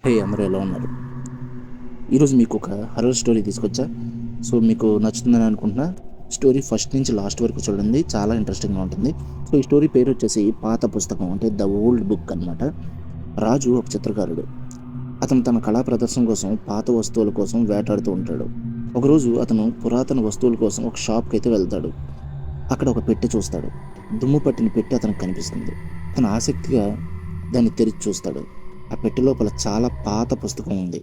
హే అందరూ ఎలా ఉన్నారు? ఈరోజు మీకు ఒక హర్రర్ స్టోరీ తీసుకొచ్చా. సో మీకు నచ్చుతుందని అనుకుంటున్నా. స్టోరీ ఫస్ట్ నుంచి లాస్ట్ వరకు చూడండి, చాలా ఇంట్రెస్టింగ్గా ఉంటుంది. సో ఈ స్టోరీ పేరు వచ్చేసి పాత పుస్తకం, అంటే ద ఓల్డ్ బుక్ అనమాట. రాజు ఒక చిత్రకారుడు. అతను తన కళా ప్రదర్శన కోసం పాత వస్తువుల కోసం వేటాడుతూ ఉంటాడు. ఒకరోజు అతను పురాతన వస్తువుల కోసం ఒక షాప్కి అయితే వెళ్తాడు. అక్కడ ఒక పెట్టె చూస్తాడు. దుమ్ము పట్టిన పెట్టె అతనికి కనిపిస్తుంది. తను ఆసక్తిగా దాన్ని తెరిచి చూస్తాడు. ఆ పెట్టె లోపల చాలా పాత పుస్తకం ఉంది.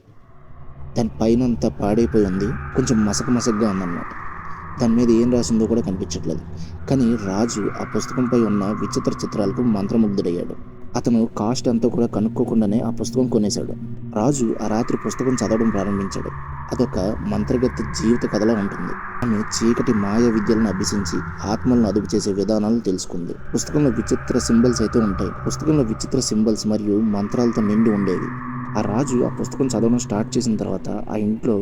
దాని పైనంతా పాడైపోయి ఉంది. కొంచెం మసకగా ఉందన్నమాట. దాని మీద ఏం రాసిందో కూడా కనిపించట్లేదు. కానీ రాజు ఆ పుస్తకంపై ఉన్న విచిత్ర చిత్రాలకు మంత్రముగ్ధుడయ్యాడు. అతను కాస్ట్ ఎంతో కూడా కనుక్కోకుండానే ఆ పుస్తకం కొనేశాడు. రాజు ఆ రాత్రి పుస్తకం చదవడం ప్రారంభించాడు. అదొక మంత్రగతి జీవిత కథలా ఉంటుంది. ఆమె చీకటి మాయ విద్యలను అభ్యసించి ఆత్మలను అదుపు చేసే విధానాలు తెలుసుకుంది. పుస్తకంలో విచిత్ర సింబల్స్ అయితే ఉంటాయి. పుస్తకంలో విచిత్ర సింబల్స్ మరియు మంత్రాలతో నిండి ఉండేవి. ఆ రాజు ఆ పుస్తకం చదవడం స్టార్ట్ చేసిన తర్వాత ఆ ఇంట్లో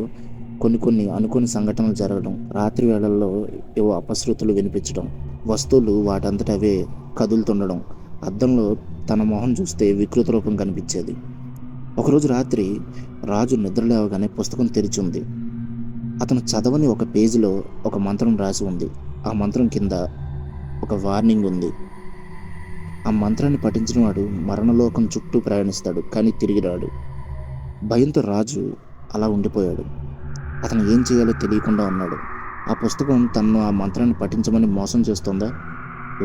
కొన్ని అనుకోని సంఘటనలు జరగడం, రాత్రి వేళల్లో ఏవో అపశృతులు వినిపించడం, వస్తువులు వాటంతట అవే కదులుతుండడం, అద్దంలో తన మొహం చూస్తే వికృత రూపం కనిపించేది. ఒకరోజు రాత్రి రాజు నిద్రలేవగానే పుస్తకం తెరిచి ఉంది. అతను చదవని ఒక పేజీలో ఒక మంత్రం రాసి ఉంది. ఆ మంత్రం కింద ఒక వార్నింగ్ ఉంది. ఆ మంత్రాన్ని పఠించిన వాడు మరణలోకం చుట్టూ ప్రయాణిస్తాడు, కానీ తిరిగి రాడు. భయంతో రాజు అలా ఉండిపోయాడు. అతను ఏం చేయాలో తెలియకుండా ఉన్నాడు. ఆ పుస్తకం తనను ఆ మంత్రాన్ని పఠించమని మోసం చేస్తుందా,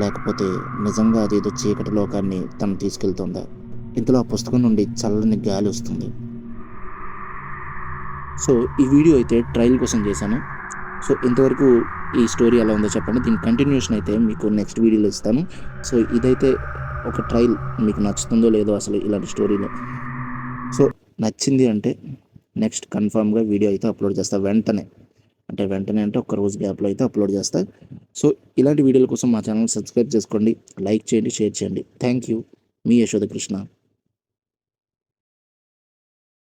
లేకపోతే నిజంగా అదేదో చీకటి లోకాన్ని తను తీసుకెళ్తుందా? ఇంతలో ఆ పుస్తకం నుండి చల్లని గాలి వస్తుంది. సో ఈ వీడియో అయితే ట్రయల్ కోసం చేశాను. సో ఇంతవరకు ఈ స్టోరీ ఎలా ఉందో చెప్పండి. దీని కంటిన్యూషన్ అయితే మీకు నెక్స్ట్ వీడియోలో ఇస్తాను. సో ఇదైతే ఒక ట్రయల్. మీకు నచ్చుతుందో లేదో అసలు ఇలాంటి స్టోరీలో. సో నచ్చింది అంటే నెక్స్ట్ కన్ఫామ్గా వీడియో అయితే అప్లోడ్ చేస్తా వెంటనే. వెంటనే అంటే ఒక రోజు గ్యాప్లో అయితే అప్లోడ్ చేస్తా. సో ఇలాంటి వీడియోల కోసం మా ఛానల్ సబ్స్క్రైబ్ చేసుకోండి, లైక్ చేయండి, షేర్ చేయండి. Thank you. Me Yashoda Krishna.